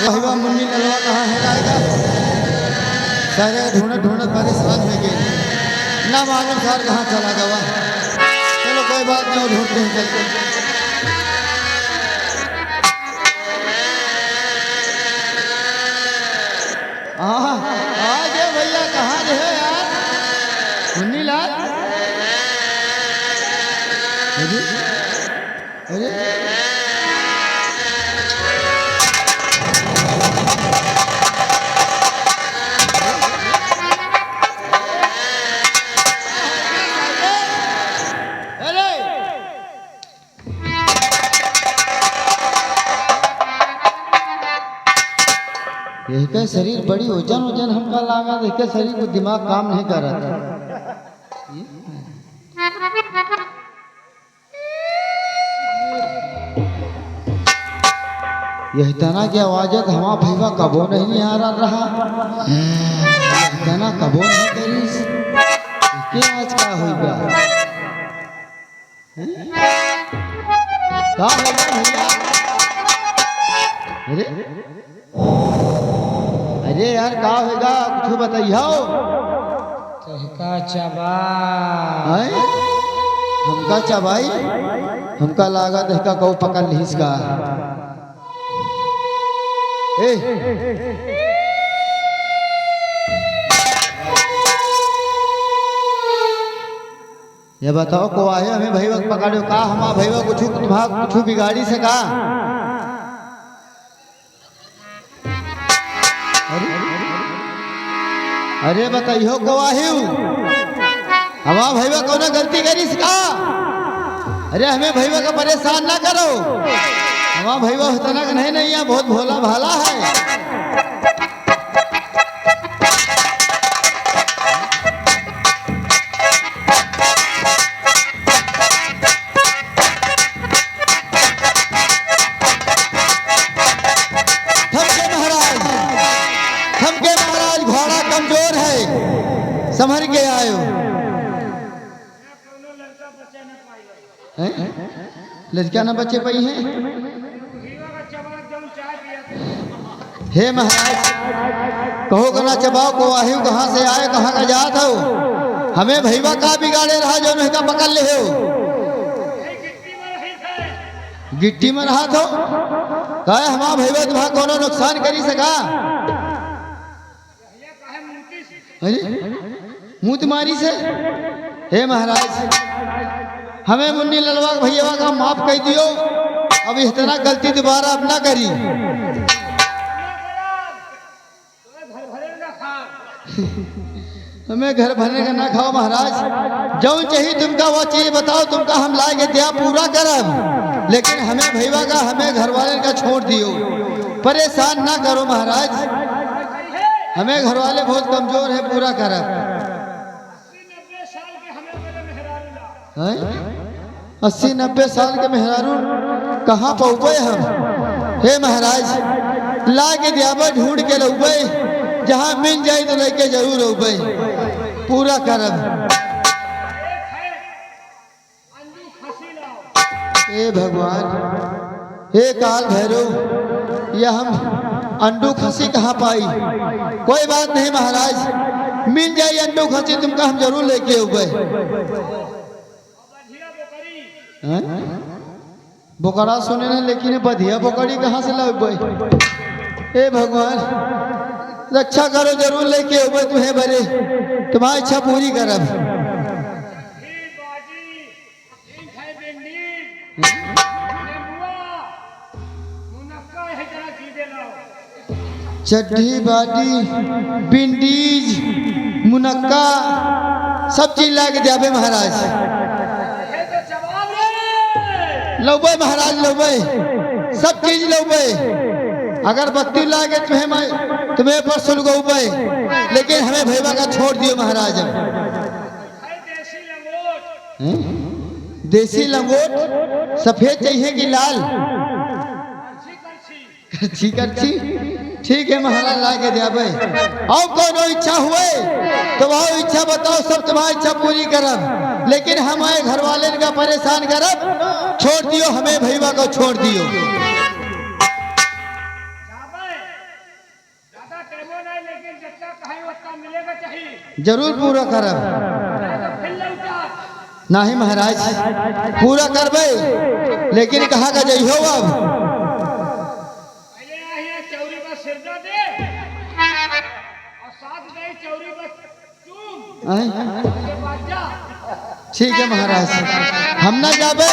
भैया मुन्नी ललवा कहाँ है जाएगा? सारे ढूंढत ढूंढत परेशान हो गए, ना मालूम सर कहाँ चला गया। चलो कोई बात नहीं, ढूंढते हैं चलते। आज भैया कहाँ रहे यार? मुन्नी लाल, अरे अरे इसका शरीर बड़ी वजन वजन हमका लगा, इसके शरीर को दिमाग काम नहीं कर रहा था। यह तना की आवाज है, हमारा भैया कबो नहीं आ रहा, तना कबो नहीं करी इसके आज का होगा। क्या होगा भैया? अरे अरे यार का होगा, कुछ बताइयो। कहका चबा हमका चबाई, हमका लागा देखा कौ पकड़ लीस का। ये बताओ को आए हमें भैया पकड़ो का? हमारा भैया कुछ तुम्हारा कुछ बिगाड़ी से का? अरे बताइयो को आहियो हमारा भैया कौन गलती करी इसका? अरे हमें भैया का परेशान ना करो, हमारा भैया होता ना नहीं नहीं है, बहुत भोला भाला है। थमके महाराज घोड़ा कमजोर है, संभल के आयो। लड़का न बचे पाई हैं? हे महाराज कहो कना चबाओ को आहियो, कहाँ से आए कहाँ का जात हो? हमें भैया का बिगाड़े रहा जो नहीं का पकड़ ले हो? गिट्टी में रहा तो कहे हमारा भैया तुम्हारा कोनो नुकसान करी सका? अरे मुँह तुम्हारी से? हे महाराज हमें मुन्नी ललवा भैया का माफ कर दियो, अब इतना गलती दोबारा अब ना करी। हमें घर भरने का ना खाओ महाराज, जो चाहिए तुमका वो चाहिए बताओ, तुमका हम लाएंगे दिया पूरा करब, लेकिन हमें भैया का हमें घर वाले का छोड़ दियो, परेशान ना करो महाराज। हमें घर वाले बहुत कमजोर है, पूरा करब। 80-90 साल के मेहरारू कहाँ पहुँचे हम? हे महाराज ला के दियाबा ढूंढ के लौबे, जहाँ मिल जाए तो लेके जरूर लौबे, पूरा करब। हे भगवान, हे काल भैरव, यह हम अंडू खसी कहाँ पाई? कोई बात नहीं महाराज, मिल जाए अंडू खसी तुमका हम जरूर लेके उबे। बोकड़ा सुने ना, लेकिन बधिया बोकड़ी कहाँ से लाए? हे भगवान रक्षा करो, जरूर लेके उबे तुम्हें भरे, तुम्हारी इच्छा पूरी करब। चड्ढी बाटी बिंडीज मुनक्का सब चीज ला के जाबे महाराज। लौबे महाराज लौबे, सब चीज लौबे। अगर बत्ती लागे तुम्हें पर सुलगौबे, लेकिन हमें भैया का छोड़ दियो महाराज। देसी लंगोट सफेद चाहिए कि लाल? करछी करछी ठीक है महाराज ला के दिया भाई। और कोनो इच्छा हुए तो वह इच्छा बताओ, सब तुम्हारी इच्छा पूरी करब, लेकिन हमारे घर वाले का परेशान करब छोड़ दियो, हमें भैया को छोड़ दियो। जरूर पूरा करब। नहीं महाराज पूरा करबे, लेकिन कहाँ का जइहो अब। ठीक है महाराज, हम ना जाबे,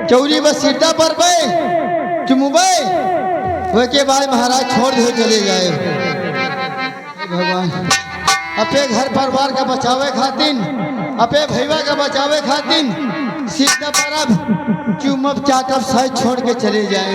चौरी बस सीधा पर बे चुमुबे, वो के बाद महाराज छोड़ दे चले जाए। भगवान अपने घर परिवार का बचावे खातिन, अपने भैया का बचावे खातिन सीधा परब चुमब चाटब सही छोड़ के चले जाए।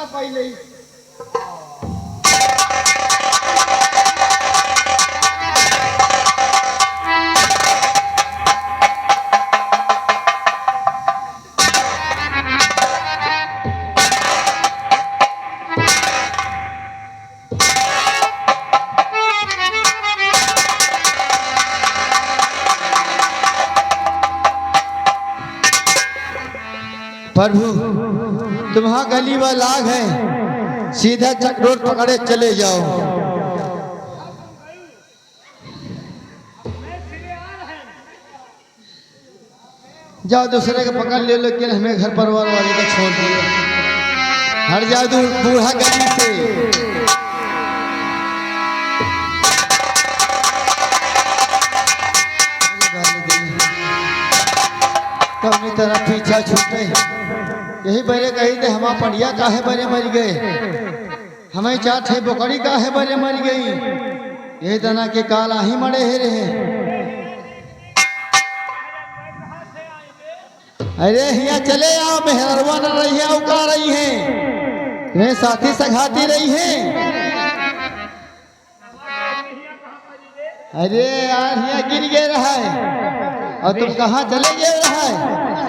पहले प्रभु तुम्हारा गली व लाग है, सीधा चक रोड पकड़े चले जाओ। जाओ दूसरे के पकड़ ले, लेकिन हमें घर परिवार वाले का छोड़ दिया। हट जाओ दूर बूढ़ा गली से। कौनी तरह पीछा छूटे, यही बड़े कही थे हमा पढ़िया काहे बड़े मर गए, हमें चाट है बोकड़ी काहे बड़े मर गई, यही तना के काला ही मरे है रहे। अरे यहाँ चले आओ, मेहरवा न रही है उका रही है, तुम्हें साथी सघाती रही है। अरे यार यहाँ गिर गए रहा है और तुम कहाँ चले गए रहा है।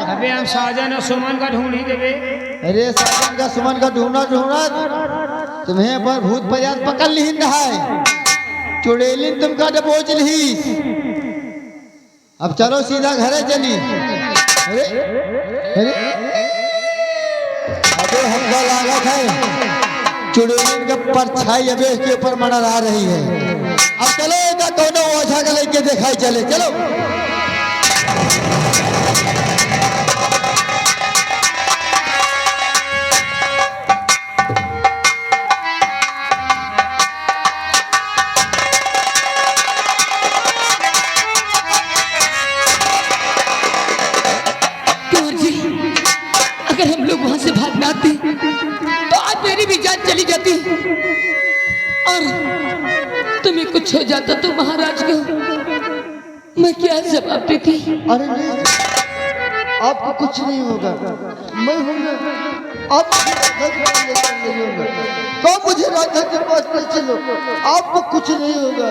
अबे हम साजन और सुमन का ढूंढ ही देवे। अरे साजन का सुमन का ढूंढना तुम्हें पर भूत प्रयास पकड़ ली रहा है, चुड़ैलिन तुमका डबोच ली। अब चलो सीधा घरे चली। अरे अरे अबे हमका लागत है चुड़ैलिन का परछाई अबे इसके ऊपर मंडरा आ रही है। अब चलो इधर दोनों ओझा का लेके दिखाई चले, चलो। अगर हम लोग वहां से भाग ना आते तो आज मेरी भी जान चली जाती, और तुम्हें कुछ हो जाता तो महाराज को मैं क्या जवाब देती। अरे नहीं, आपको कुछ नहीं होगा, मैं हूँगा, आप तो मुझे राजा के पास ले चलो, आपको कुछ नहीं होगा,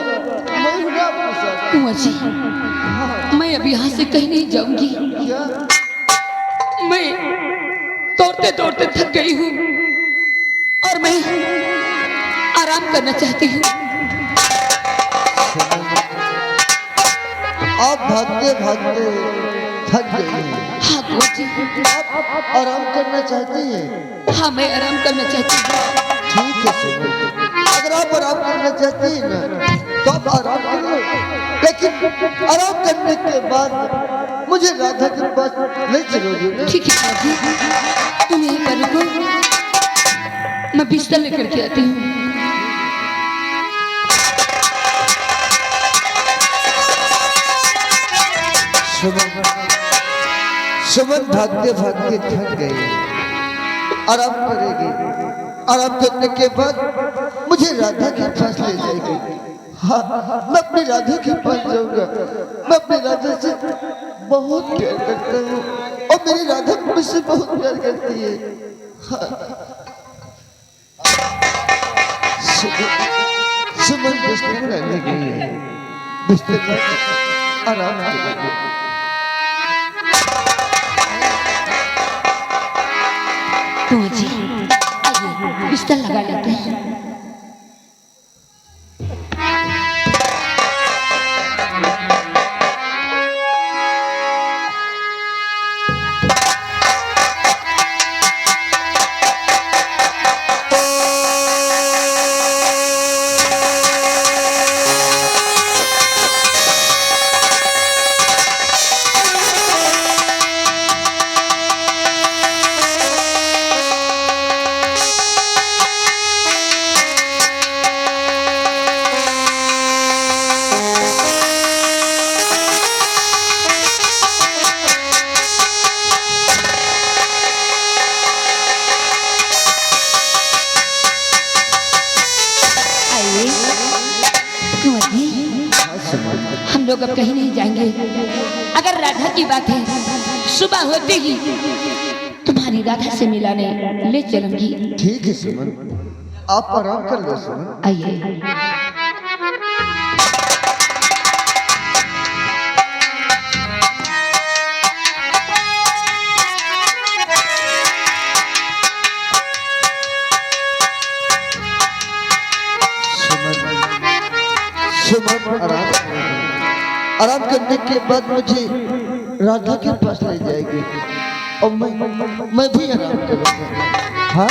मैं हूँगा आपके साथ। कुंवर जी, मैं अब यहाँ से कहीं नहीं जाऊंगी। क्या? मैं दौड़ते दौड़ते थक गई हूँ और मैं आराम करना चाहती हूँ। आप भागते भागते थक गई हैं। हाँ कुंवर जी, आप आराम करना चाहती हैं। हाँ मैं आराम करना चाहती हूँ। ठीक है सुनो, अगर आप आराम करना चाहती हैं ना तो आप आराम कर लो, लेकिन आराम करने के बाद मुझे राधा के पास ले चलोगे ना? ठीक है कुंवर जी, तुम यहीं पर रुको, मैं बिस्तर लेकर के आती हूँ। सुमन भागते भागते थक गई, आराम करेगी, आराम करने के बाद मुझे राधा के पास ले जाएगी। हाँ, मैं अपनी राधा के पास जाऊंगा, मैं अपनी राधा से बहुत प्यार करता हूँ और मेरी राधा मुझसे बहुत प्यार करती है। सुमन बिस्तर पर रहने गई है, बिस्तर पर आराम करेगी। कुंवर जी आइए बिस्तर लगा लेते हैं। हम लोग अब कहीं नहीं जाएंगे। अगर राधा की बात है, सुबह होते ही तुम्हारी राधा से मिलाने ले चलूंगी। ठीक है सुमन, आप आराम कर लो सुमन। आइए। सुमन आराम करने के बाद मुझे राधा के पास ले जाएगी और मैं भी आराम करूंगा। हाँ,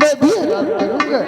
मैं भी आराम करूंगा।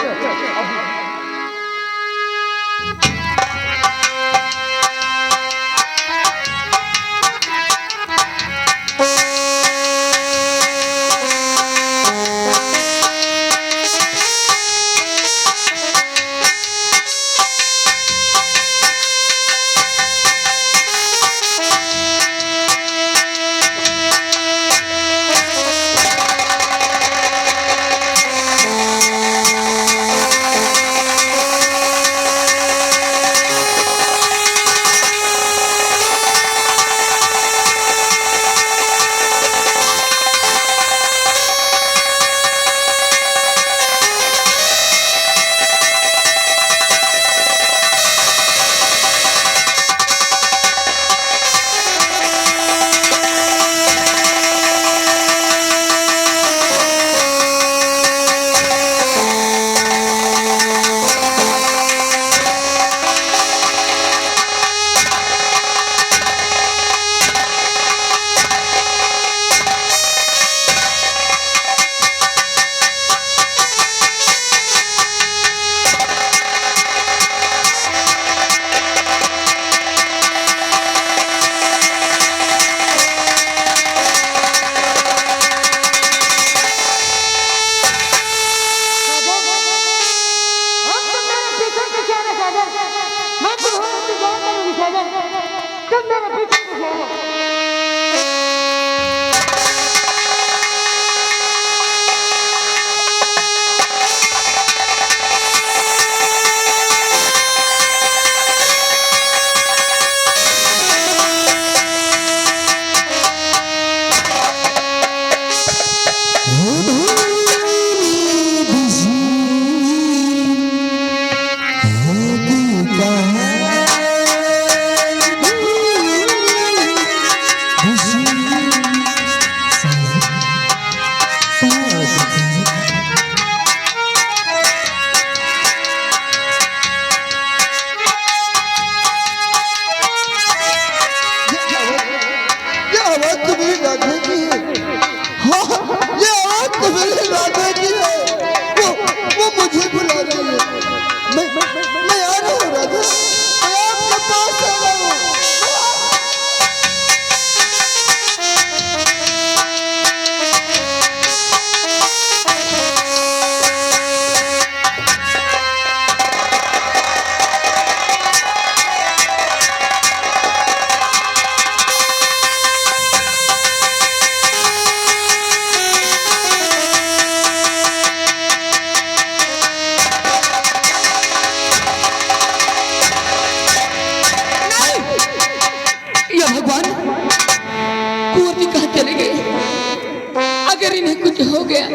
अगर इन्हें कुछ हो गया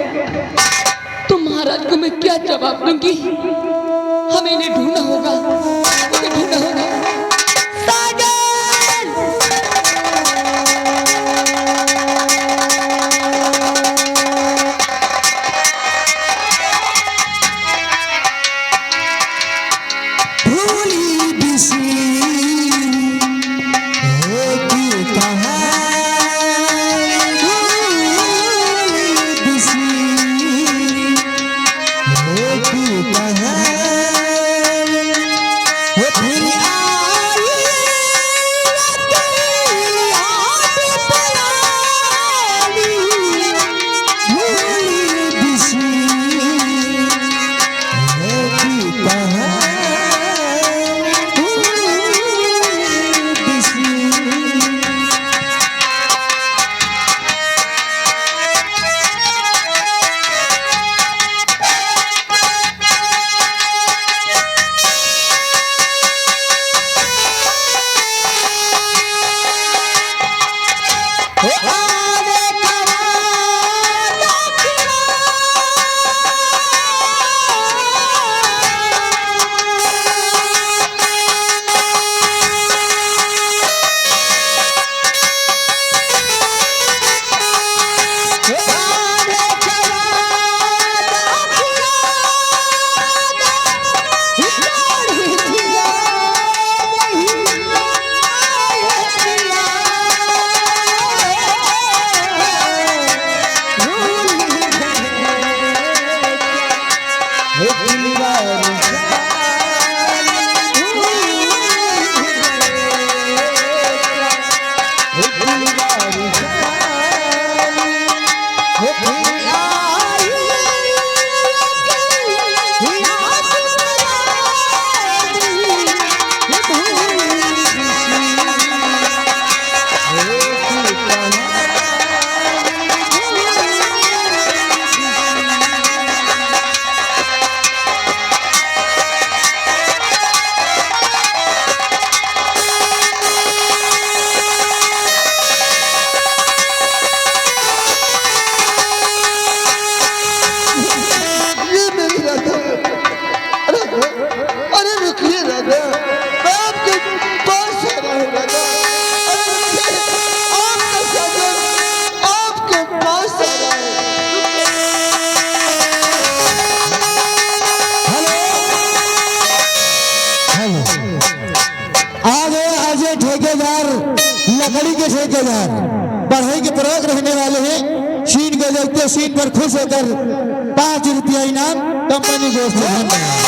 तो महाराज को मैं क्या जवाब दूंगी? हमें इन्हें ढूंढना होगा, इन्हें ढूंढना होगा। सागर! लकड़ी के ठेकेदार बढ़ई के प्रयोग रहने वाले हैं। शीन को देखते शीन पर खुश होकर 5 रुपया इनाम कंपनी को धन्यवाद।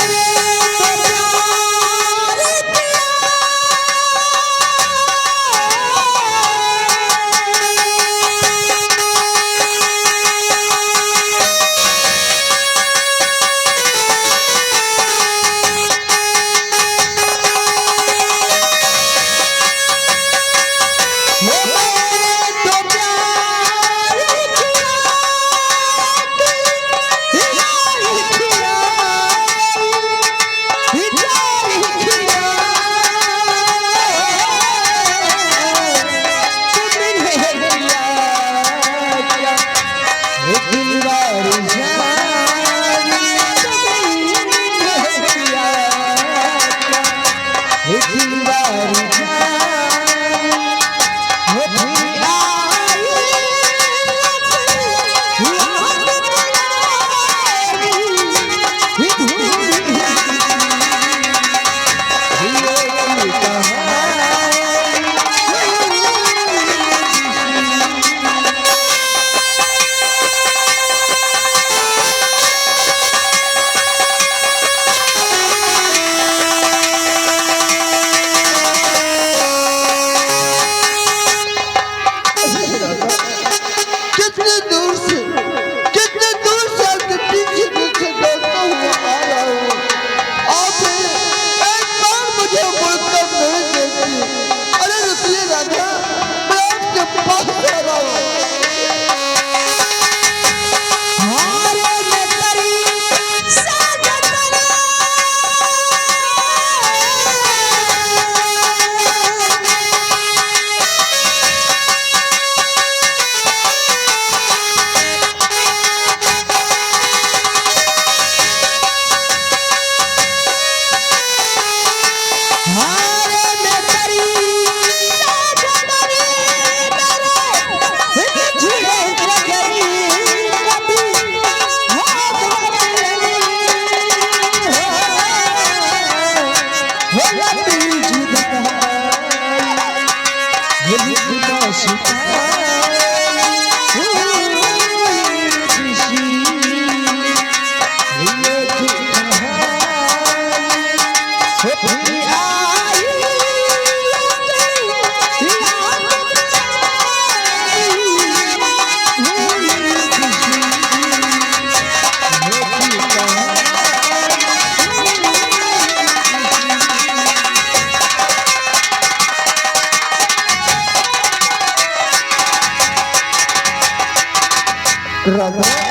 राधा